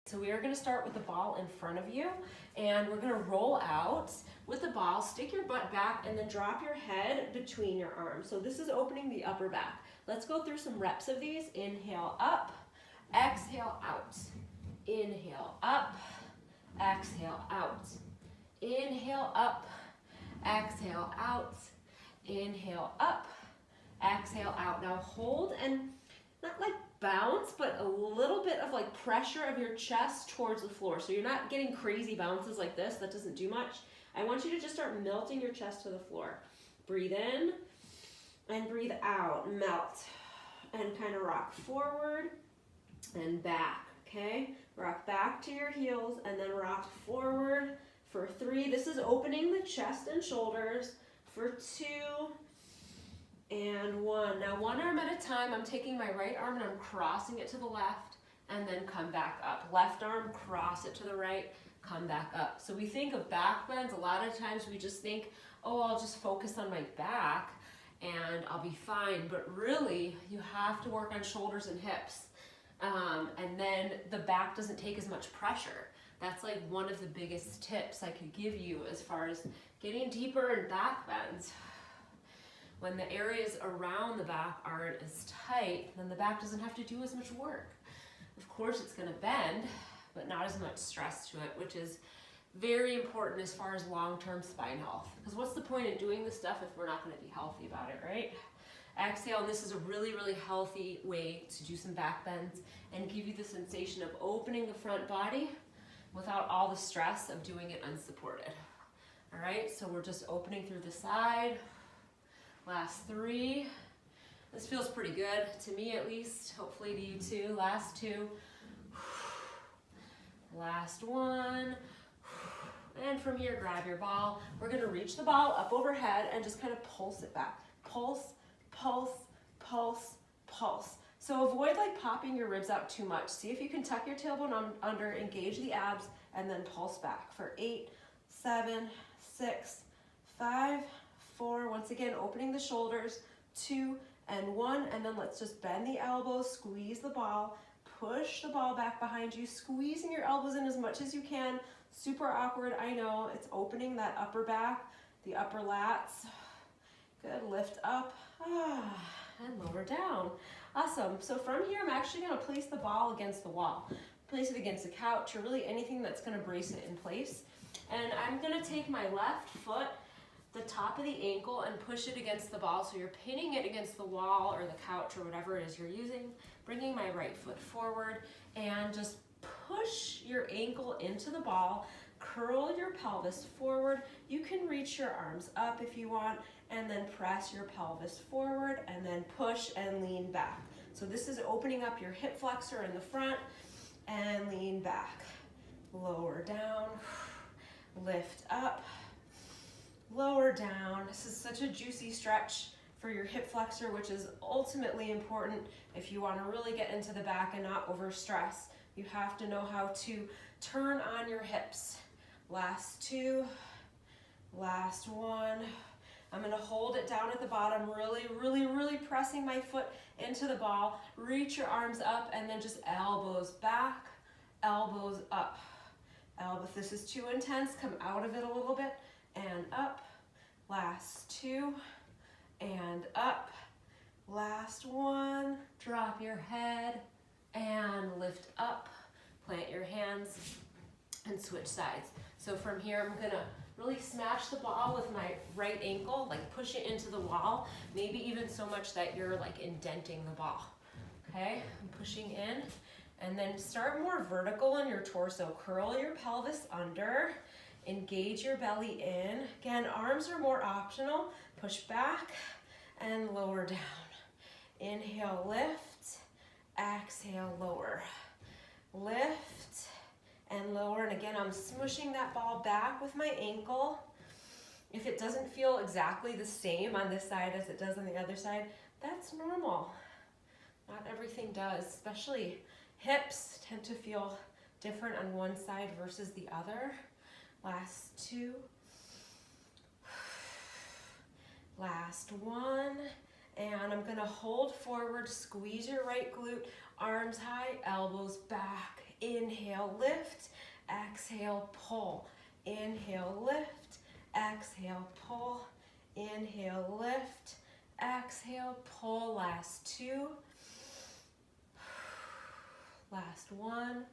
So we are gonna start with the ball in front of you, and we're gonna roll out with the ball, stick your butt back, and then drop your head between your arms. So this is opening the upper back. Let's go through some reps of these. Inhale up, exhale out. Inhale up, exhale out. Inhale up, exhale out. Inhale up, exhale out. Now hold and not like bounce, but a little bit of like pressure of your chest towards the floor. So you're not getting crazy bounces like this. That doesn't do much. I want you to just start melting your chest to the floor. Breathe in and breathe out. Melt and kind of rock forward and back, okay? Rock back to your heels and then rock forward for 3. This is opening the chest and shoulders for 2 and 1. Now 1 arm at a time, I'm taking my right arm and I'm crossing it to the left and then come back up. Left arm, cross it to the right, come back up. So we think of back bends, a lot of times we just think, oh, I'll just focus on my back and I'll be fine. But really, you have to work on shoulders and hips. And then the back doesn't take as much pressure. That's like one of the biggest tips I could give you as far as getting deeper in back bends. When the areas around the back aren't as tight, then the back doesn't have to do as much work. Of course it's gonna bend, but not as much stress to it, which is very important as far as long-term spine health. Because what's the point in doing this stuff if we're not gonna be healthy about it, right? Exhale, and this is a really, really healthy way to do some back bends and give you the sensation of opening the front body without all the stress of doing it unsupported. All right, so we're just opening through the side. Last 3. This feels pretty good, to me at least, hopefully to you too. Last 2. Last 1. And from here, grab your ball. We're gonna reach the ball up overhead and just kind of pulse it back. Pulse, pulse, pulse, pulse. So avoid like popping your ribs out too much. See if you can tuck your tailbone under, engage the abs, and then pulse back for 8, 7, 6, 5, 4, once again, opening the shoulders, 2 and 1, and then let's just bend the elbows, squeeze the ball, push the ball back behind you, squeezing your elbows in as much as you can. Super awkward, I know. It's opening that upper back, the upper lats. Good, lift up, and lower down. Awesome, so from here, I'm actually gonna place the ball against the wall. Place it against the couch or really anything that's gonna brace it in place. And I'm gonna take my left foot, the top of the ankle, and push it against the ball. So you're pinning it against the wall or the couch or whatever it is you're using. Bringing my right foot forward and just push your ankle into the ball. Curl your pelvis forward. You can reach your arms up if you want, and then press your pelvis forward and then push and lean back. So this is opening up your hip flexor in the front and lean back. Lower down, lift up, lower down. This is such a juicy stretch for your hip flexor, which is ultimately important if you want to really get into the back and not overstress. You have to know how to turn on your hips. Last 2, last 1. I'm gonna hold it down at the bottom, really, really, really pressing my foot into the ball. Reach your arms up and then just elbows back, elbows up. If this is too intense, come out of it a little bit and up. Last 2 and up. Last 1, drop your head and lift up. Plant your hands and switch sides. So from here, I'm gonna really smash the ball with my right ankle, like push it into the wall, maybe even so much that you're like indenting the ball. Okay, I'm pushing in, and then start more vertical in your torso. Curl your pelvis under, engage your belly in. Again, arms are more optional. Push back and lower down. Inhale, lift, exhale, lower. Lift and lower, and again, I'm smushing that ball back with my ankle. If it doesn't feel exactly the same on this side as it does on the other side, that's normal. Not everything does, especially hips tend to feel different on one side versus the other. Last 2. Last 1. And I'm gonna hold forward, squeeze your right glute, arms high, elbows back, Inhale, lift. Exhale, pull. Inhale, lift. Exhale, pull. Inhale, lift. Exhale, pull. Last two. Last one.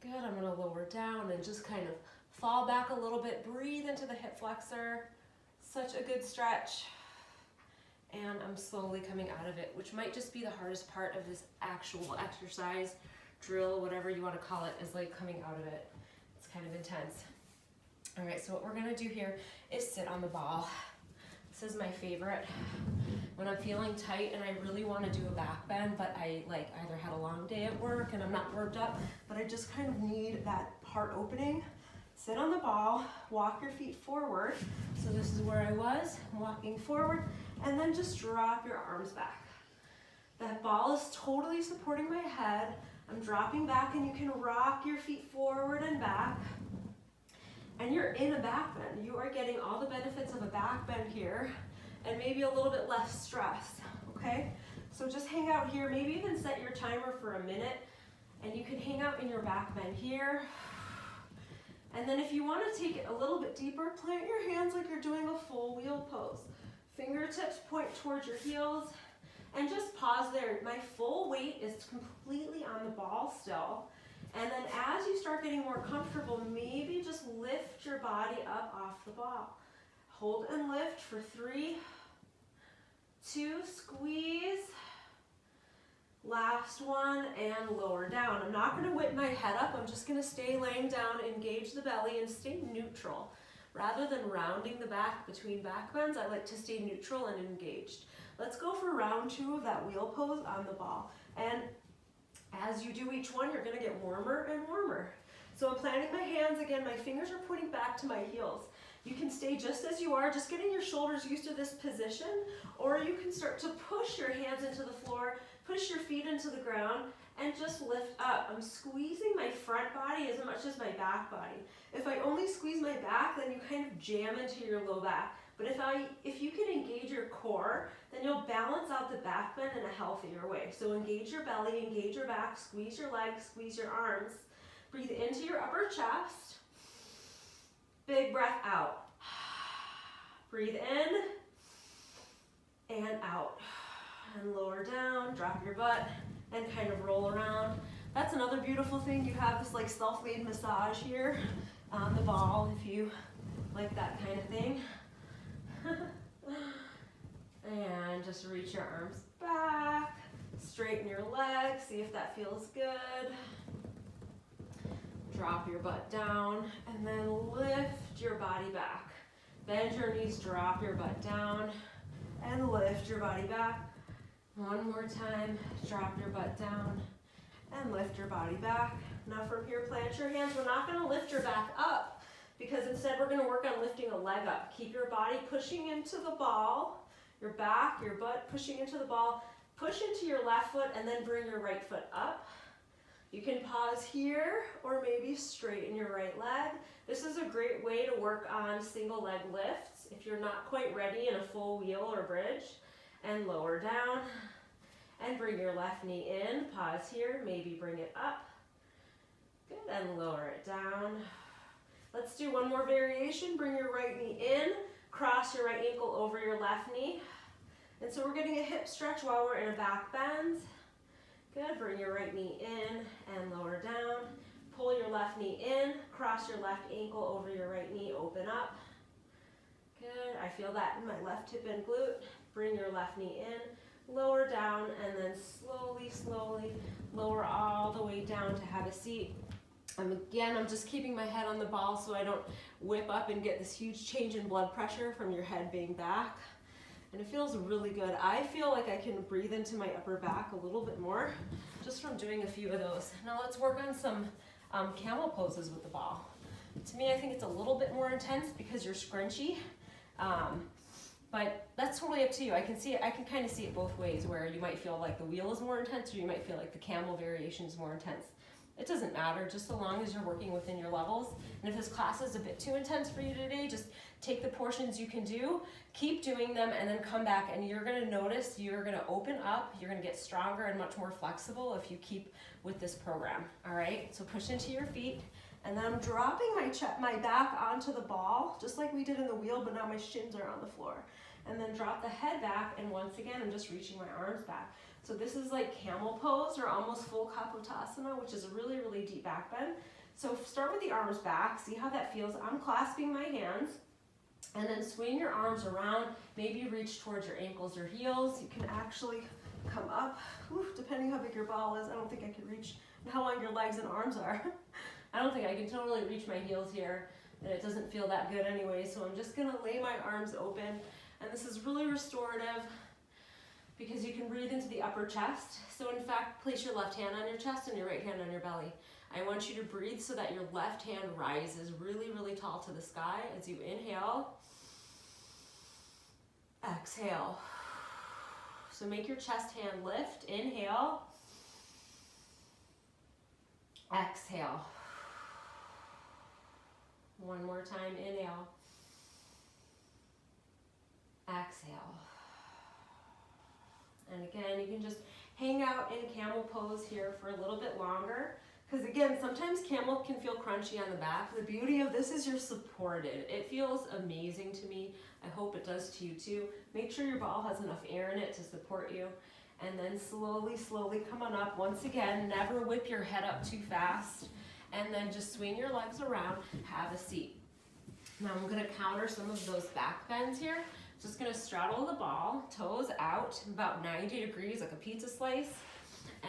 Good, I'm gonna lower down and just kind of fall back a little bit. Breathe into the hip flexor. Such a good stretch. And I'm slowly coming out of it, which might just be the hardest part of this actual exercise, drill, whatever you want to call it, is like coming out of it. It's kind of intense. All right, so what we're gonna do here is sit on the ball. This is my favorite. When I'm feeling tight and I really want to do a back bend, but I like either had a long day at work and I'm not worked up, but I just kind of need that heart opening. Sit on the ball, walk your feet forward. So this is where I was, walking forward, and then just drop your arms back. That ball is totally supporting my head. I'm dropping back and you can rock your feet forward and back. And you're in a back bend. You are getting all the benefits of a back bend here and maybe a little bit less stress, okay? So just hang out here, maybe even set your timer for a minute and you can hang out in your back bend here. And then if you want to take it a little bit deeper, plant your hands like you're doing a full wheel pose. Fingertips point towards your heels and just pause there. My full weight is completely on the ball still. And then as you start getting more comfortable, maybe just lift your body up off the ball. Hold and lift for 3, 2, squeeze. Last one, and lower down. I'm not going to whip my head up. I'm just going to stay laying down, engage the belly, and stay neutral. Rather than rounding the back between back bends, I like to stay neutral and engaged. Let's go for round 2 of that wheel pose on the ball. And as you do each one, you're going to get warmer and warmer. So I'm planting my hands again. My fingers are pointing back to my heels. You can stay just as you are, just getting your shoulders used to this position, or you can start to push your hands into the floor, push your feet into the ground, and just lift up. I'm squeezing my front body as much as my back body. If I only squeeze my back, then you kind of jam into your low back. But if you can engage your core, then you'll balance out the back bend in a healthier way. So engage your belly, engage your back, squeeze your legs, squeeze your arms. Breathe into your upper chest. Big breath out. Breathe in and out. And lower down, drop your butt, and kind of roll around. That's another beautiful thing. You have this like self-made massage here on the ball if you like that kind of thing. And just reach your arms back, straighten your legs, see if that feels good. Drop your butt down, and then lift your body back. Bend your knees, drop your butt down, and lift your body back. One more time, drop your butt down, and lift your body back. Now from here, plant your hands. We're not gonna lift your back up, because instead we're gonna work on lifting a leg up. Keep your body pushing into the ball, your back, your butt pushing into the ball. Push into your left foot and then bring your right foot up. You can pause here or maybe straighten your right leg. This is a great way to work on single leg lifts if you're not quite ready in a full wheel or bridge. And lower down and bring your left knee in. Pause here, maybe bring it up. Good, and lower it down. Let's do one more variation. Bring your right knee in, cross your right ankle over your left knee. And so we're getting a hip stretch while we're in a back bend. Good, bring your right knee in and lower down. Pull your left knee in, cross your left ankle over your right knee, open up. Good, I feel that in my left hip and glute. Bring your left knee in, lower down, and then slowly, slowly lower all the way down to have a seat. Again, I'm just keeping my head on the ball so I don't whip up and get this huge change in blood pressure from your head being back. And it feels really good. I feel like I can breathe into my upper back a little bit more just from doing a few of those. Now let's work on some camel poses with the ball. To me, I think it's a little bit more intense because you're scrunchy, but that's totally up to you. I can see it, I can kind of see it both ways, where you might feel like the wheel is more intense or you might feel like the camel variation is more intense. It doesn't matter, just so long as you're working within your levels. And if this class is a bit too intense for you today, just take the portions you can do, keep doing them, and then come back, and you're gonna notice you're gonna open up, you're gonna get stronger and much more flexible if you keep with this program, all right? So push into your feet, and then I'm dropping my back onto the ball, just like we did in the wheel, but now my shins are on the floor. And then drop the head back, and once again, I'm just reaching my arms back. So this is like camel pose or almost full kapotasana, which is a really, really deep back bend. So start with the arms back, see how that feels. I'm clasping my hands, and then swing your arms around, maybe reach towards your ankles or heels. You can actually come up, depending how big your ball is. I don't think I can reach, and how long your legs and arms are. I don't think I can totally reach my heels here, and it doesn't feel that good anyway, so I'm just gonna lay my arms open, and this is really restorative because you can breathe into the upper chest. So in fact, place your left hand on your chest and your right hand on your belly. I want you to breathe so that your left hand rises really, really tall to the sky as you inhale, exhale. So make your chest hand lift, inhale, exhale. One more time, inhale, exhale. And again, you can just hang out in camel pose here for a little bit longer, because again, sometimes camel can feel crunchy on the back. The beauty of this is you're supported. It feels amazing to me. I hope it does to you too. Make sure your ball has enough air in it to support you. And then slowly, slowly come on up. Once again, never whip your head up too fast. And then just swing your legs around, have a seat. Now I'm gonna counter some of those back bends here. Just gonna straddle the ball, toes out, about 90 degrees, like a pizza slice,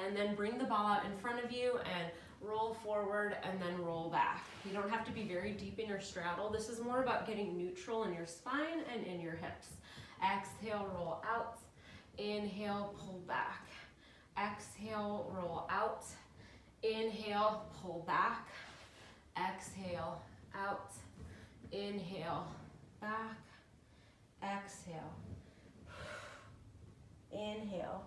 and then bring the ball out in front of you and roll forward and then roll back. You don't have to be very deep in your straddle. This is more about getting neutral in your spine and in your hips. Exhale, roll out. Inhale, pull back. Exhale, roll out. Inhale, pull back. Exhale, out. Inhale, back. Exhale, inhale.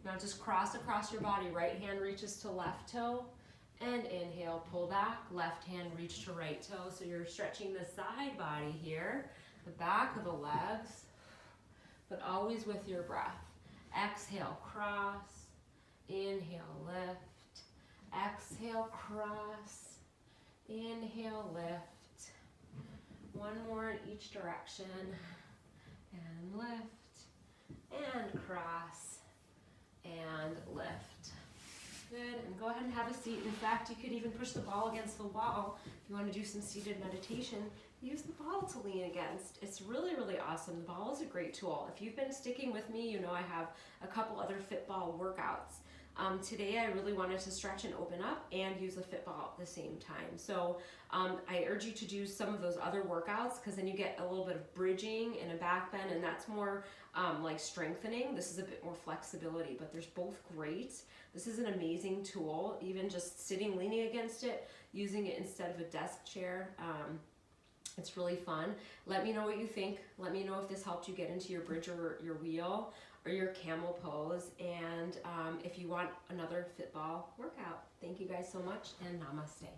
Now just cross across your body. Right hand reaches to left toe, and inhale, pull back. Left hand reach to right toe. So you're stretching the side body here, the back of the legs, but always with your breath. Exhale, cross. Inhale, lift. Exhale, cross. Inhale, lift. One more in each direction. And lift, and cross, and lift. Good, and go ahead and have a seat. In fact, you could even push the ball against the wall. If you want to do some seated meditation, use the ball to lean against. It's really, really awesome. The ball is a great tool. If you've been sticking with me, you know I have a couple other Fitball workouts. Today I really wanted to stretch and open up and use the Fitball at the same time. So I urge you to do some of those other workouts, because then you get a little bit of bridging and a back bend, and that's more like strengthening. This is a bit more flexibility, but there's both great. This is an amazing tool, even just sitting, leaning against it, using it instead of a desk chair. It's really fun. Let me know what you think. Let me know if this helped you get into your bridge or your wheel or your camel pose, and if you want another Fitball workout. Thank you guys so much, and namaste.